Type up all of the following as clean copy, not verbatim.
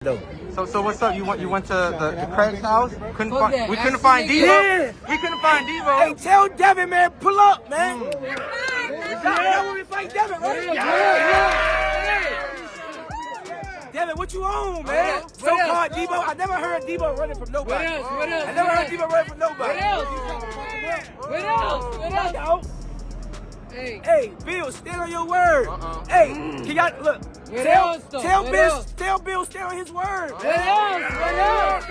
though. So what's up? You went to the Craig's house? We couldn't find Devo. Yeah. We couldn't find Devo. Hey, tell Devin, man, pull up, man. Yeah, when we fight Devin, right? Yeah. Devin, what you on, man? So-called Devo. I never heard Devo running from nobody. I never heard Devo running from nobody. What else? Hey, Bill, stand on your word. Hey, can y'all look? Tell Bill, stand on his word. What else?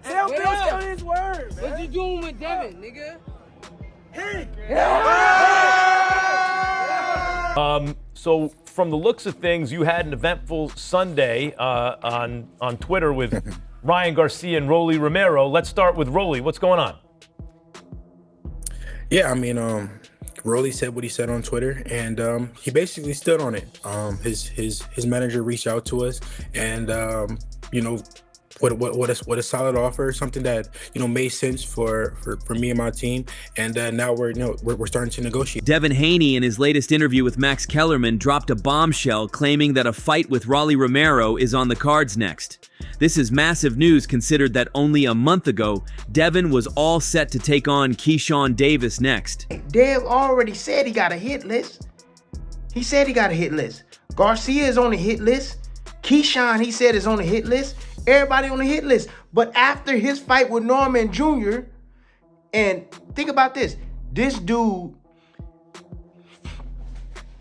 Tell Bill, stand on his word. What you doing with Devin, nigga? So from the looks of things, you had an eventful Sunday on Twitter with Ryan Garcia and Rolly Romero. Let's start with Rolly. What's going on? Yeah, I mean, Rolly said what he said on Twitter, and he basically stood on it. His manager reached out to us, and you know, what a solid offer, something that made sense for me and my team, and now we're starting to negotiate. Devin Haney, in his latest interview with Max Kellerman, dropped a bombshell claiming that a fight with Rolly Romero is on the cards next. This is massive news considered that only a month ago, Devin was all set to take on Keyshawn Davis next. Dev already said he got a hit list. He said he got a hit list. Garcia is on the hit list. Keyshawn, he said, is on the hit list. Everybody on the hit list. But after his fight with Norman Jr., and think about this, this dude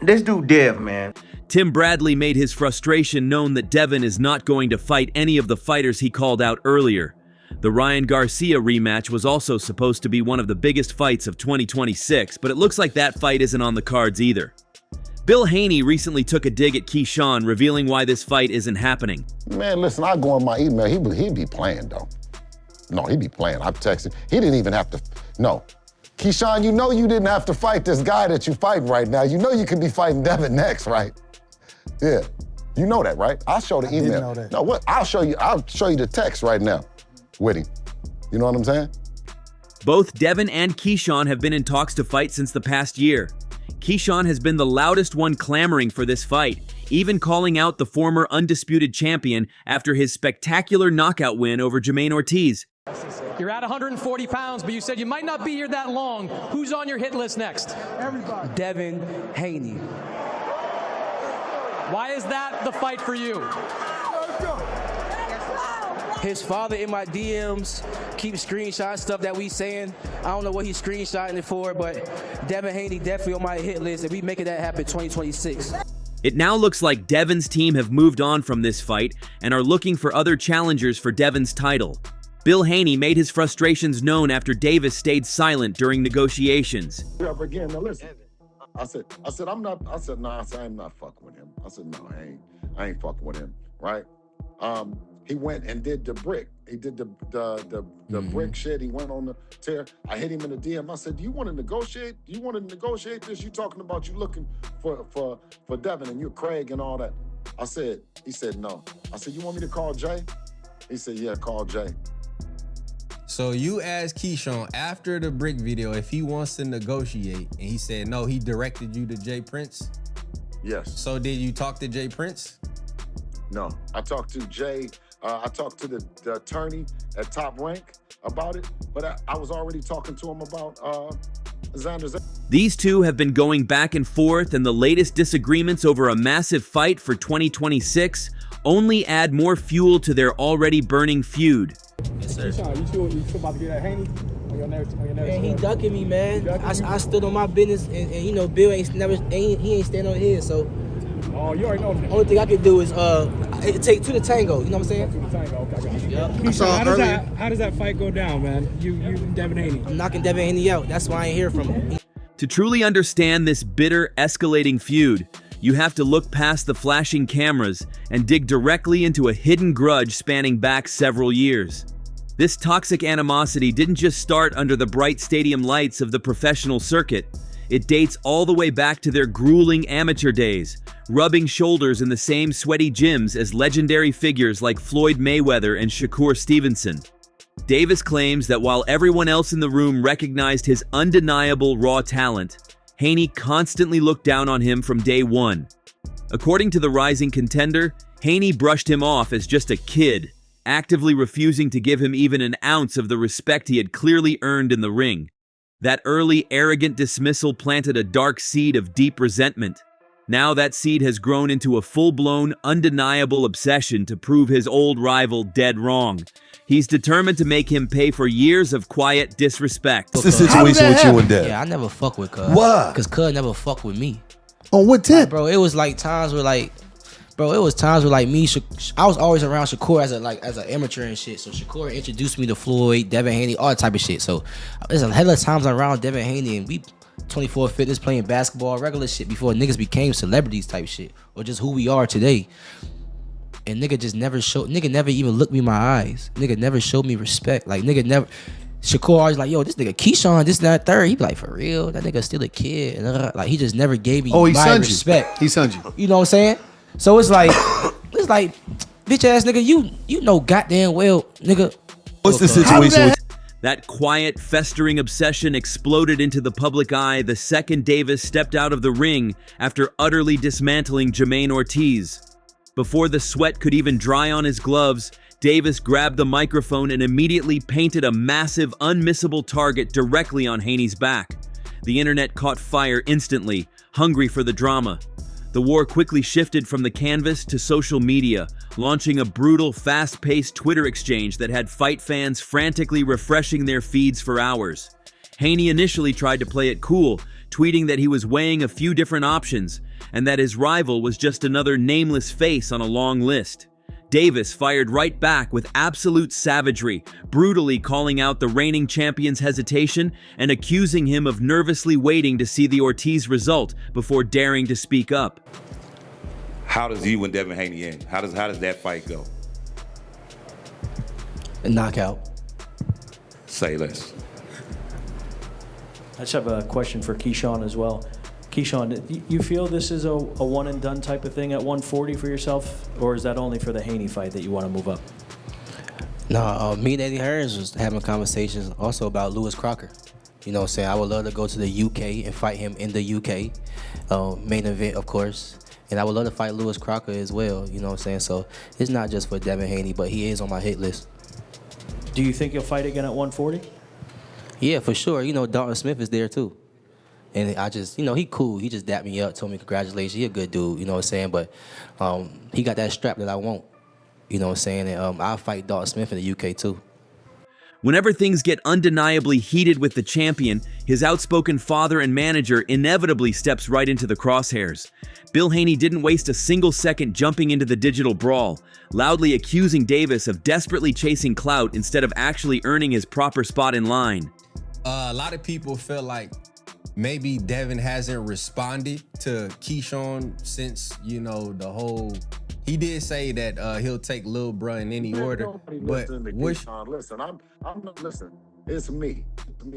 Dev, man. Tim Bradley made his frustration known that Devin is not going to fight any of the fighters he called out earlier. The Ryan Garcia rematch was also supposed to be one of the biggest fights of 2026, but it looks like that fight isn't on the cards either. Bill Haney recently took a dig at Keyshawn, revealing why this fight isn't happening. Man, listen, I go on my email, he'd be playing, though. No, he'd be playing. I've texted. He didn't even have to, no. Keyshawn, you know you didn't have to fight this guy that you're fighting right now. You know you could be fighting Devin next, right? Yeah, you know that, right? I'll show the email. I didn't know that. No, what? I'll show you the text right now with him. You know what I'm saying? Both Devin and Keyshawn have been in talks to fight since the past year. Keyshawn has been the loudest one clamoring for this fight, even calling out the former undisputed champion after his spectacular knockout win over Jermaine Ortiz. You're at 140 pounds, but you said you might not be here that long. Who's on your hit list next? Everybody. Devin Haney. Why is that the fight for you? His father in my DMs keeps screenshotting stuff that we saying. I don't know what he's screenshotting it for, but Devin Haney definitely on my hit list, and we making that happen 2026. It now looks like Devin's team have moved on from this fight and are looking for other challengers for Devin's title. Bill Haney made his frustrations known after Davis stayed silent during negotiations. Yeah, but again, now listen. I said, I'm not fucking with him. I said, no, I ain't fucking with him, right? He went and did the brick. He did the brick shit. He went on the tear. I hit him in the DM. I said, do you want to negotiate? Do you want to negotiate this? You talking about you looking for Devin and you're Craig and all that. He said, no. I said, you want me to call Jay? He said, yeah, call Jay. So you asked Keyshawn after the brick video if he wants to negotiate, and he said no, he directed you to Jay Prince? Yes. So did you talk to Jay Prince? No, I talked to Jay. I talked to the attorney at Top Rank about it, but I was already talking to him about Xander. These two have been going back and forth, and the latest disagreements over a massive fight for 2026 only add more fuel to their already burning feud. Yes, sir. Keyshawn, you about to get that Haney on your next Man, he ducking me, man. I stood on my business, and you know, Bill ain't standing on his, so. Oh, you already know. Only thing I can do is take two to tango. You know what I'm saying? Two to tango. Okay. Yep. Keyshawn, how does that fight go down, man? You and Devin Haney. I'm knocking Devin Haney out. That's why I ain't hear from him. To truly understand this bitter, escalating feud, you have to look past the flashing cameras and dig directly into a hidden grudge spanning back several years. This toxic animosity didn't just start under the bright stadium lights of the professional circuit. It dates all the way back to their grueling amateur days, rubbing shoulders in the same sweaty gyms as legendary figures like Floyd Mayweather and Shakur Stevenson. Davis claims that while everyone else in the room recognized his undeniable raw talent, Haney constantly looked down on him from day one. According to the rising contender, Haney brushed him off as just a kid, actively refusing to give him even an ounce of the respect he had clearly earned in the ring. That early, arrogant dismissal planted a dark seed of deep resentment. Now that seed has grown into a full-blown, undeniable obsession to prove his old rival dead wrong. He's determined to make him pay for years of quiet disrespect. What's the situation with you and Dev? Yeah, I never fuck with Cuz. Why? Because Cuz never fuck with me. On what tip? Like, bro, it was like times where me, I was always around Shakur as an amateur and shit. So Shakur introduced me to Floyd, Devin Haney, all that type of shit. So there's a hell of times I'm around Devin Haney and we 24 fitness playing basketball, regular shit before niggas became celebrities type shit. Or just who we are today. And nigga never even looked me in my eyes. Nigga never showed me respect. Like nigga never. Shakur always like, yo, this nigga Keyshawn, this, that, third. He be like, for real? That nigga still a kid. And like, he just never gave me my respect. He sunned you. You know what I'm saying? So it's like, bitch ass nigga, you know goddamn well, nigga. What's the situation with That quiet, festering obsession exploded into the public eye the second Davis stepped out of the ring after utterly dismantling Jermaine Ortiz. Before the sweat could even dry on his gloves, Davis grabbed the microphone and immediately painted a massive, unmissable target directly on Haney's back. The internet caught fire instantly, hungry for the drama. The war quickly shifted from the canvas to social media, launching a brutal, fast-paced Twitter exchange that had fight fans frantically refreshing their feeds for hours. Haney initially tried to play it cool, tweeting that he was weighing a few different options, and that his rival was just another nameless face on a long list. Davis fired right back with absolute savagery, brutally calling out the reigning champion's hesitation and accusing him of nervously waiting to see the Ortiz result before daring to speak up. How does you and Devin Haney end? How does that fight go? A knockout. Say less. I just have a question for Keyshawn as well. Keyshawn, you feel this is a one and done type of thing at 140 for yourself, or is that only for the Haney fight that you want to move up? No, me and Eddie Hearns was having conversations also about Lewis Crocker. You know what I'm saying? I would love to go to the UK and fight him in the UK, main event, of course. And I would love to fight Lewis Crocker as well, you know what I'm saying? So it's not just for Devin Haney, but he is on my hit list. Do you think you'll fight again at 140? Yeah, for sure. You know, Dalton Smith is there too. And I just, he cool. He just dapped me up, told me congratulations. He a good dude, you know what I'm saying? But he got that strap that I want, you know what I'm saying? And I'll fight Dalton Smith in the UK too. Whenever things get undeniably heated with the champion, his outspoken father and manager inevitably steps right into the crosshairs. Bill Haney didn't waste a single second jumping into the digital brawl, loudly accusing Davis of desperately chasing clout instead of actually earning his proper spot in line. A lot of people feel like maybe Devin hasn't responded to Keyshawn since, the whole... He did say that he'll take Lil Bruh in any order, but listen, listen. It's me.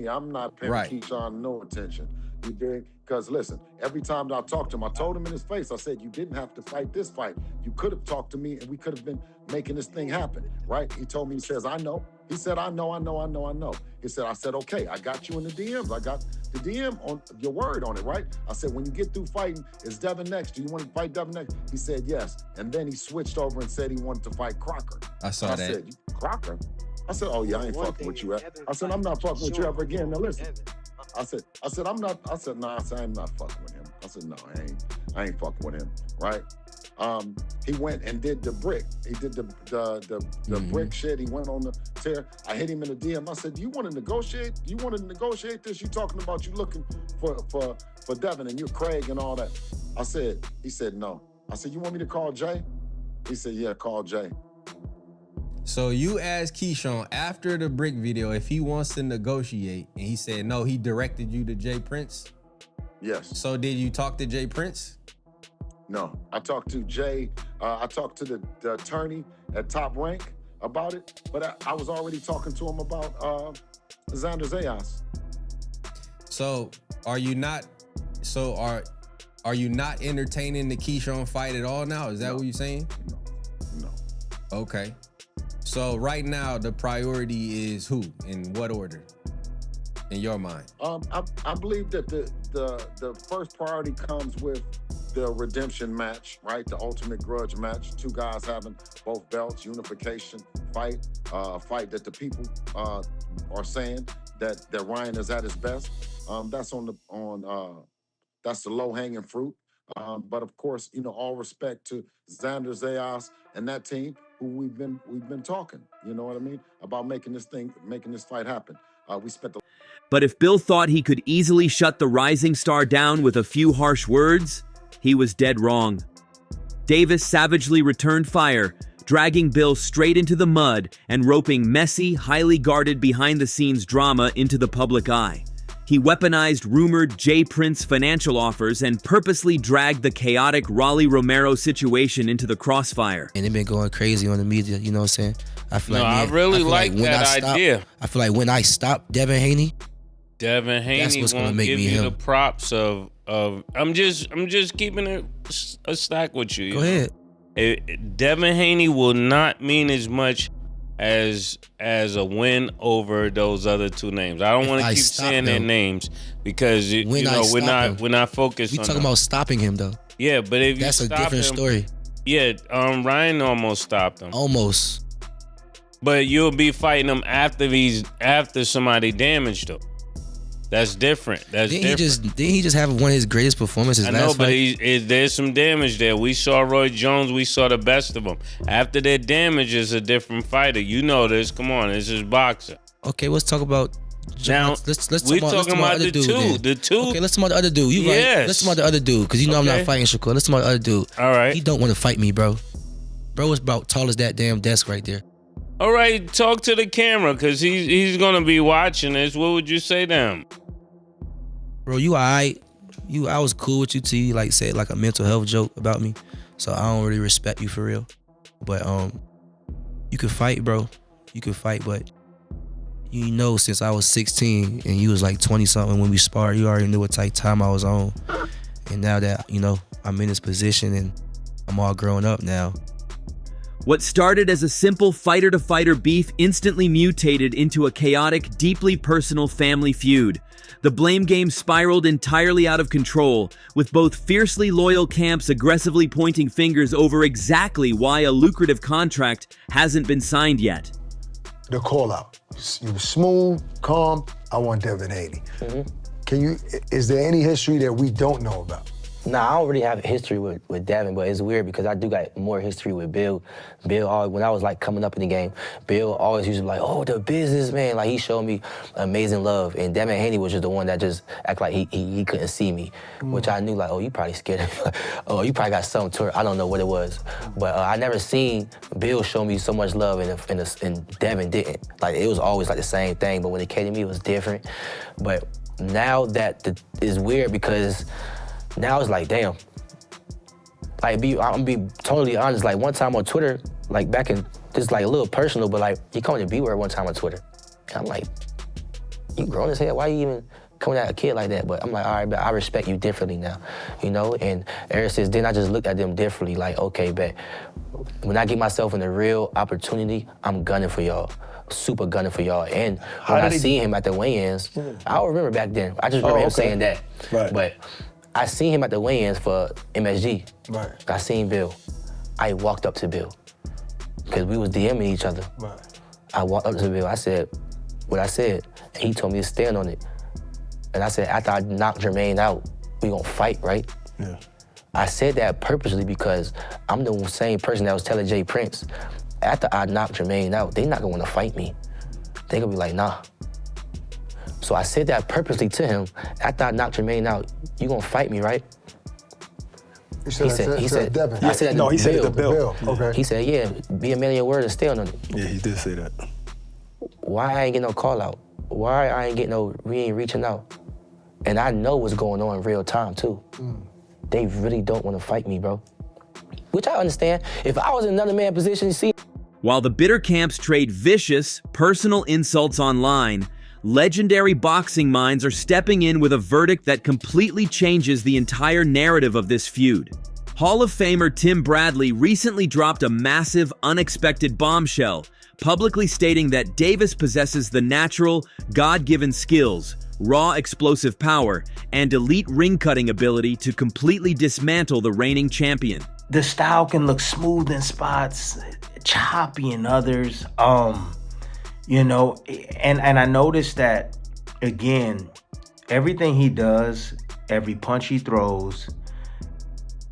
I'm not paying Keyshawn no attention. You dig? Because listen, every time that I talked to him, I told him in his face. I said, you didn't have to fight this fight. You could have talked to me, and we could have been making this thing happen, right? He told me, he says, I know. He said, I know. He said, I said, okay, I got you in the DMs. I got the DM on your word on it, right? I said, when you get through fighting, is Devin next? Do you want to fight Devin next? He said, yes. And then he switched over and said he wanted to fight Crocker. I saw that. I said, Crocker? I said, oh yeah, I ain't fucking with you. I said, I'm not fucking with you ever again. Now listen. I said, I'm not fucking with him. I said, no, I ain't fucking with him, right? He went and did the brick. He did the brick shit. He went on the tear. I hit him in the DM. I said, you want to negotiate? You want to negotiate this? You talking about you looking for Devin and you're Craig and all that. He said, no. I said, you want me to call Jay? He said, yeah, call Jay. So you asked Keyshawn after the brick video if he wants to negotiate, and he said no, he directed you to Jay Prince? Yes. So did you talk to Jay Prince? No, I talked to Jay. I talked to the attorney at Top Rank about it, but I was already talking to him about Xander Zayas. So are you not entertaining the Keyshawn fight at all now? Is that what you're saying? No. Okay. So right now the priority is who? In what order? In your mind? I believe that the first priority comes with the redemption match, right? The ultimate grudge match. Two guys having both belts, unification fight, fight that the people are saying that Ryan is at his best. That's that's the low hanging fruit. But of course, you know, all respect to Xander Zayas and that team who we've been talking. You know what I mean, about making this fight happen. We spent the. But if Bill thought he could easily shut the rising star down with a few harsh words, he was dead wrong. Davis savagely returned fire, dragging Bill straight into the mud and roping messy, highly guarded behind-the-scenes drama into the public eye. He weaponized rumored J. Prince financial offers and purposely dragged the chaotic Rolly Romero situation into the crossfire. And they've been going crazy on the media, you know what I'm saying? I feel No, like, man, I really like when that idea. I feel like when I stop Devin Haney, Devin Haney what's gonna won't make give me you him. the props of I'm just keeping it a stack with you. Go ahead. Devin Haney will not mean as much as a win over those other two names. I don't want to keep saying their names because we're not focused. We on talking them. about stopping him though. Yeah, but if that's you a stop different him, story. Yeah, Ryan almost stopped him. Almost. But you'll be fighting him after somebody damaged him. That's different. Didn't he just have one of his greatest performances I last know, but fight? there's some damage there. We saw Roy Jones. We saw the best of him. After their damage is a different fighter. You know this. Come on, this is boxing. Okay, let's talk about. Now, let's we're talk talking about the other dude, two. then. The two. Okay, let's talk about the other dude. You right? Yes. Let's talk about the other dude because you know I'm Okay. not fighting Shakur. Let's talk about the other dude. All right. He don't want to fight me, bro. Bro is about tall as that damn desk right there. All right, talk to the camera because he's gonna be watching this. What would you say to him? Bro, you alright. I was cool with you till you like said like a mental health joke about me. So I don't really respect you for real. But you could fight, bro. You could fight, but you know since I was 16 and you was like 20 something when we sparred, you already knew what type of time I was on. And now that, you know, I'm in this position and I'm all grown up now. What started as a simple fighter-to-fighter beef instantly mutated into a chaotic, deeply personal family feud. The blame game spiraled entirely out of control, with both fiercely loyal camps aggressively pointing fingers over exactly why a lucrative contract hasn't been signed yet. The call out. You were smooth, calm. I want Devin Haney. Is there any history that we don't know about? Nah, I don't really have a history with Devin, but it's weird because I do got more history with Bill. Bill, when I was like coming up in the game, Bill always used to be like, oh, the businessman. Like he showed me amazing love. And Devin Haney was just the one that just act like he couldn't see me, which I knew like, oh, you probably scared of me. Oh, you probably got something to her. I don't know what it was. But I never seen Bill show me so much love and Devin didn't. Like it was always like the same thing, but when it came to me, it was different. But now that is weird because now it's like, damn. Like, I'm gonna be totally honest. Like, one time on Twitter, like back in, this is like a little personal, but like, he called me to B-word one time on Twitter. And I'm like, you grown as hell? Why you even coming at a kid like that? But I'm like, all right, but I respect you differently now, you know? And ever since then, I just looked at them differently, like, okay, bet. When I get myself in a real opportunity, I'm gunning for y'all. Super gunning for y'all. And when I see him at the weigh-ins, I don't remember back then. I just remember him saying that. Right. But I seen him at the weigh-ins for MSG. Right. I seen Bill. I walked up to Bill because we was DMing each other. Right. I walked up to Bill. I said what I said, and he told me to stand on it. And I said, after I knock Jermaine out, we gonna fight, right? Yeah. I said that purposely because I'm the same person that was telling J. Prince, after I knock Jermaine out, they not gonna wanna fight me. They gonna be like, nah. So I said that purposely to him. After I knocked Jermaine out, you gonna fight me, right? He said Devin. I said no, he to said it to Bill. Okay. He said, yeah, be a man of your word and stand on it. Yeah, he did say that. Why I ain't get no call out? Why I ain't get we ain't reaching out? And I know what's going on in real time too. They really don't wanna fight me, bro. Which I understand. If I was in another man's position, you see. While the bitter camps trade vicious, personal insults online, legendary boxing minds are stepping in with a verdict that completely changes the entire narrative of this feud. Hall of Famer Tim Bradley recently dropped a massive, unexpected bombshell, publicly stating that Davis possesses the natural, God-given skills, raw explosive power, and elite ring cutting ability to completely dismantle the reigning champion. The style can look smooth in spots, choppy in others. You know, and I noticed that, again, everything he does, every punch he throws,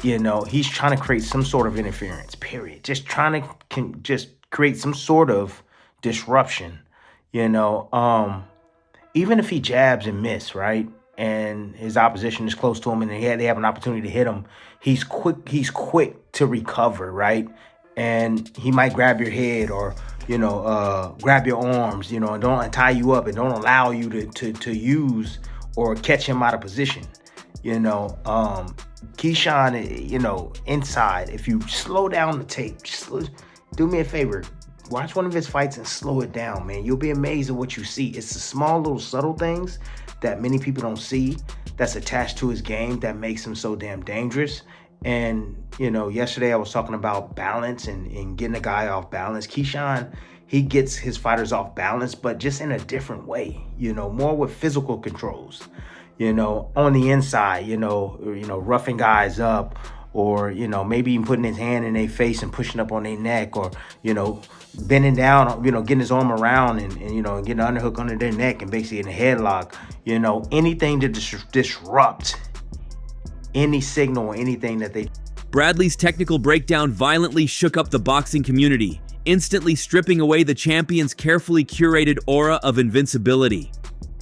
you know, he's trying to create some sort of interference, period. Just trying to just create some sort of disruption, you know. Even if he jabs and miss, right? And his opposition is close to him and they have an opportunity to hit him, he's quick to recover, right? And he might grab your head or, you know, grab your arms, you know, and don't tie you up and don't allow you to use or catch him out of position. You know, Keyshawn, you know, inside, if you slow down the tape, just do me a favor, watch one of his fights and slow it down, man. You'll be amazed at what you see. It's the small little subtle things that many people don't see that's attached to his game that makes him so damn dangerous. And, you know, yesterday I was talking about balance and getting a guy off balance. Keyshawn, he gets his fighters off balance, but just in a different way, you know, more with physical controls, you know, on the inside, you know, roughing guys up, or, you know, maybe even putting his hand in their face and pushing up on their neck, or, you know, bending down, you know, getting his arm around and you know, getting an underhook under their neck and basically in a headlock, you know, anything to disrupt any signal or anything that they... Bradley's technical breakdown violently shook up the boxing community, instantly stripping away the champion's carefully curated aura of invincibility.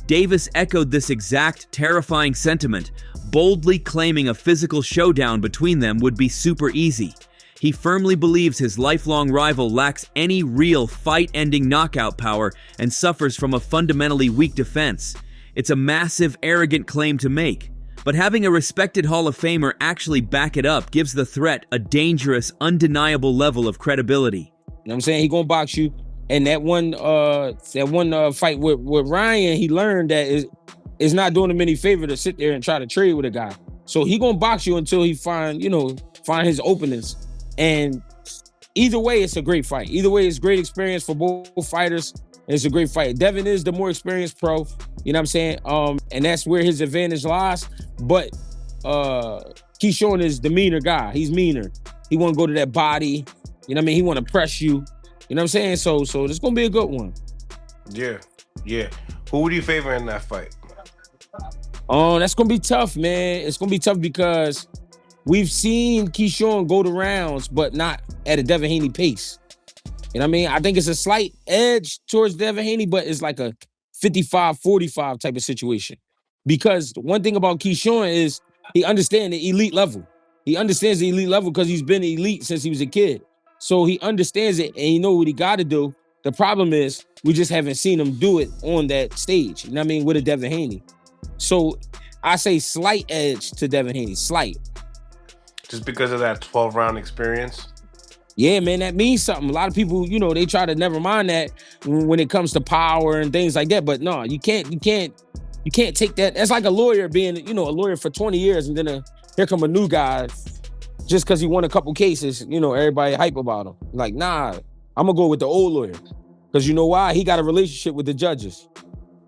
Davis echoed this exact terrifying sentiment, boldly claiming a physical showdown between them would be super easy. He firmly believes his lifelong rival lacks any real fight-ending knockout power and suffers from a fundamentally weak defense. It's a massive, arrogant claim to make, but having a respected Hall of Famer actually back it up gives the threat a dangerous, undeniable level of credibility. You know what I'm saying? He gonna box you. And that one fight with Ryan, he learned that it's not doing him any favor to sit there and try to trade with a guy. So he gonna box you until he find his openings. And either way, it's a great fight. Either way, it's great experience for both fighters. It's a great fight. Devin is the more experienced pro, you know what I'm saying? And that's where his advantage lies. But Keyshawn is the meaner guy. He's meaner. He want to go to that body. You know what I mean? He want to press you. You know what I'm saying? So this gonna be a good one. Yeah. Who would you favor in that fight? That's gonna be tough, man. It's gonna be tough because we've seen Keyshawn go to rounds, but not at a Devin Haney pace. You know what I mean? I think it's a slight edge towards Devin Haney, but it's like a 55-45 type of situation. Because one thing about Keyshawn is he understands the elite level. He understands the elite level because he's been elite since he was a kid. So he understands it and he knows what he got to do. The problem is we just haven't seen him do it on that stage. You know what I mean? With a Devin Haney. So I say slight edge to Devin Haney. Slight. Just because of that 12-round experience? Yeah, man, that means something. A lot of people, you know, they try to never mind that when it comes to power and things like that. But no, you can't take that. That's like a lawyer being, you know, a lawyer for 20 years and then here come a new guy just because he won a couple cases, you know, everybody hype about him. Like, nah, I'm gonna go with the old lawyer. Because you know why? He got a relationship with the judges.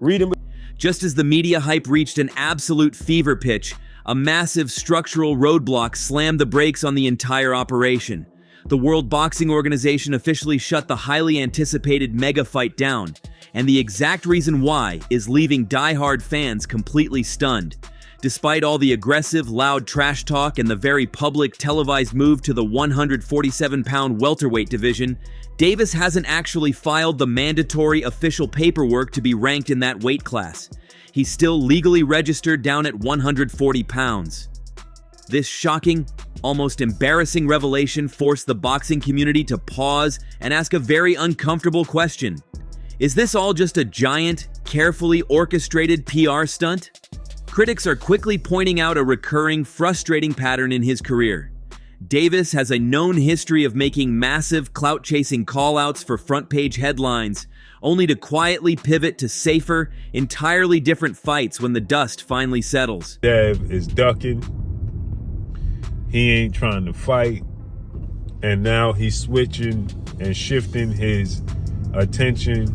Read him. Just as the media hype reached an absolute fever pitch, a massive structural roadblock slammed the brakes on the entire operation. The World Boxing Organization officially shut the highly anticipated mega fight down, and the exact reason why is leaving diehard fans completely stunned. Despite all the aggressive, loud trash talk and the very public televised move to the 147-pound welterweight division, Davis hasn't actually filed the mandatory official paperwork to be ranked in that weight class. He's still legally registered down at 140 pounds. This shocking, almost embarrassing revelation forced the boxing community to pause and ask a very uncomfortable question. Is this all just a giant, carefully orchestrated PR stunt? Critics are quickly pointing out a recurring, frustrating pattern in his career. Davis has a known history of making massive, clout-chasing call-outs for front-page headlines, only to quietly pivot to safer, entirely different fights when the dust finally settles. Dev is ducking. He ain't trying to fight. And now he's switching and shifting his attention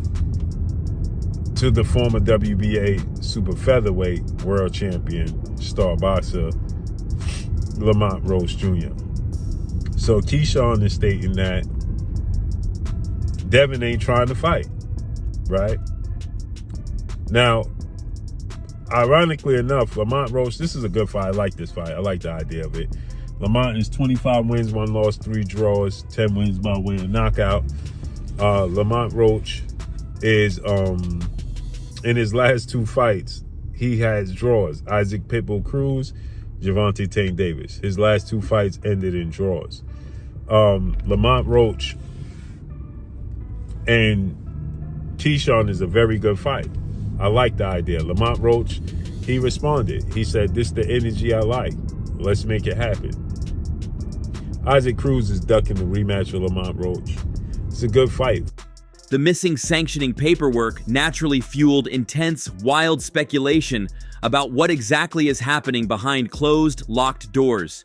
to the former WBA super featherweight world champion, star boxer, Lamont Roach Jr. So Keyshawn is stating that Devin ain't trying to fight, right? Now, ironically enough, Lamont Roach, this is a good fight. I like this fight. I like the idea of it. Lamont is 25 wins, 1 loss, 3 draws, 10 wins by way of knockout. Lamont Roach is, in his last 2 fights, he has draws. Isaac Pitbull Cruz, Gervonta Tank Davis. His last 2 fights ended in draws. Lamont Roach and Keyshawn is a very good fight. I like the idea. Lamont Roach, he responded. He said, "This the energy I like. Let's make it happen." Isaac Cruz is ducking the rematch with Lamont Roach. It's a good fight. The missing sanctioning paperwork naturally fueled intense, wild speculation about what exactly is happening behind closed, locked doors.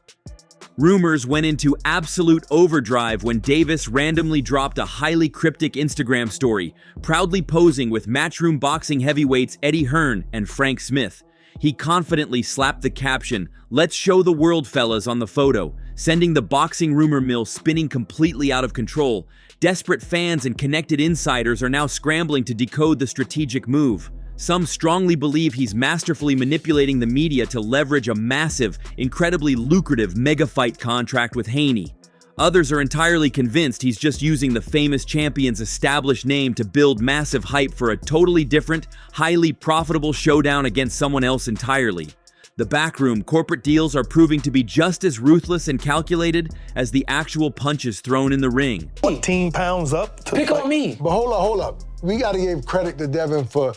Rumors went into absolute overdrive when Davis randomly dropped a highly cryptic Instagram story, proudly posing with Matchroom boxing heavyweights Eddie Hearn and Frank Smith. He confidently slapped the caption, "Let's show the world, fellas," on the photo, sending the boxing rumor mill spinning completely out of control. Desperate fans and connected insiders are now scrambling to decode the strategic move. Some strongly believe he's masterfully manipulating the media to leverage a massive, incredibly lucrative mega fight contract with Haney. Others are entirely convinced he's just using the famous champion's established name to build massive hype for a totally different, highly profitable showdown against someone else entirely. The backroom corporate deals are proving to be just as ruthless and calculated as the actual punches thrown in the ring. 14 pounds up to Pick on me. But hold up. We got to give credit to Devin for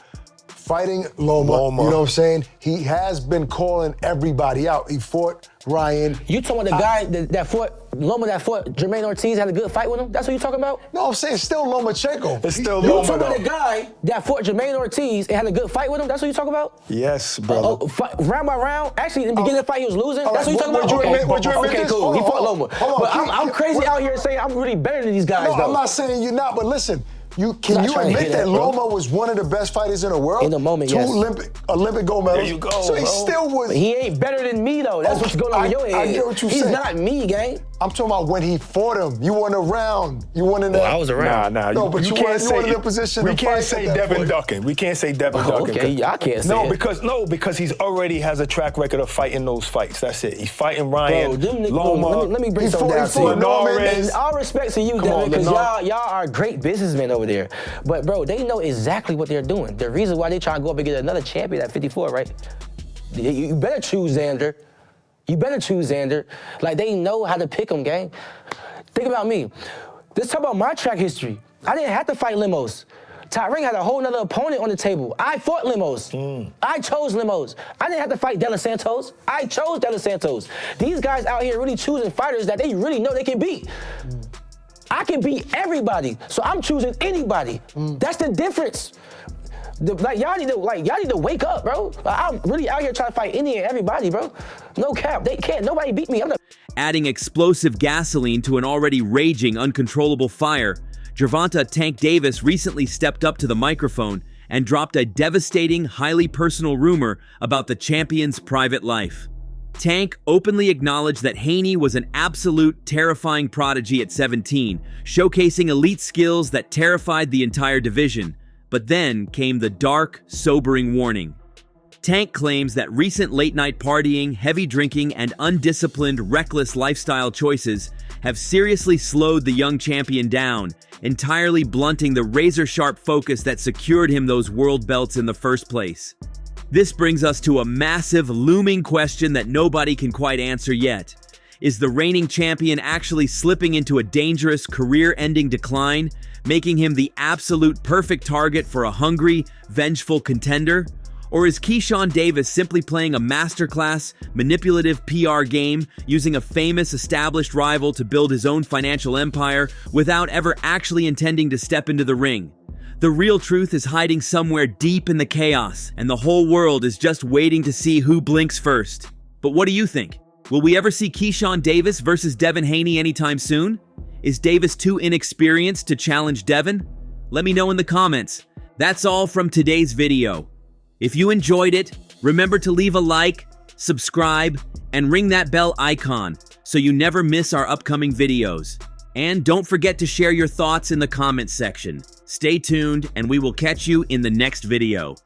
fighting Loma. You know what I'm saying? He has been calling everybody out. He fought Ryan. You talking about the guy that fought Loma, that fought Jermaine Ortiz, had a good fight with him? That's what you talking about? No, I'm saying still Lomachenko. It's still You Loma, talking about though. the guy that fought Jermaine Ortiz and had a good fight with him? That's what you talking about? Yes, brother. Round by round? Actually, in the beginning of the fight, he was losing? That's what you talking would about? you admit Okay, this? cool. He fought Loma. Hold on. But I'm crazy out here saying I'm really better than these guys, No, though. I'm not saying you're not, but listen. Can not you trying to admit hear that that, bro. Loma was one of the best fighters in the world? In the moment, Two yes. Olympic gold medals. There you go, So he bro. still was. But he ain't better than me, though. That's what's going on in your head. I get what you're He's saying. not me, gang. I'm talking about when he fought him. You weren't around. You weren't in that. I was around. Nah. No, but you weren't in a position We to can't fight say at that Devin point. ducking. We can't say Devin ducking. Okay, y'all can't say No, it. because he's already has a track record of fighting those fights. That's it. He's fighting Ryan, Bro, them niggas, Loma. let me break something down to you. And all respect to you, Devin, because y'all are great businessmen over there. But bro, they know exactly what they're doing. The reason why they trying to go up and get another champion at 54, right? You better choose Xander. You better choose Xander. Like, they know how to pick them, gang. Think about me. Let's talk about my track history. I didn't have to fight Limos. Tyring had a whole nother opponent on the table. I fought Limos. I chose Limos. I didn't have to fight De Los Santos. I chose De Los Santos. These guys out here really choosing fighters that they really know they can beat. I can beat everybody, so I'm choosing anybody. That's the difference. Y'all need to wake up, bro. I'm really out here trying to fight any and everybody, bro. No cap. They can't. Nobody beat me. Adding explosive gasoline to an already raging, uncontrollable fire, Gervonta Tank Davis recently stepped up to the microphone and dropped a devastating, highly personal rumor about the champion's private life. Tank openly acknowledged that Haney was an absolute terrifying prodigy at 17, showcasing elite skills that terrified the entire division. But then came the dark, sobering warning. Tank claims that recent late-night partying, heavy drinking, and undisciplined, reckless lifestyle choices have seriously slowed the young champion down, entirely blunting the razor-sharp focus that secured him those world belts in the first place. This brings us to a massive, looming question that nobody can quite answer yet. Is the reigning champion actually slipping into a dangerous, career-ending decline, making him the absolute perfect target for a hungry, vengeful contender? Or is Keyshawn Davis simply playing a masterclass, manipulative PR game, using a famous, established rival to build his own financial empire without ever actually intending to step into the ring? The real truth is hiding somewhere deep in the chaos, and the whole world is just waiting to see who blinks first. But what do you think? Will we ever see Keyshawn Davis versus Devin Haney anytime soon? Is Davis too inexperienced to challenge Devin? Let me know in the comments. That's all from today's video. If you enjoyed it, remember to leave a like, subscribe, and ring that bell icon so you never miss our upcoming videos. And don't forget to share your thoughts in the comments section. Stay tuned, and we will catch you in the next video.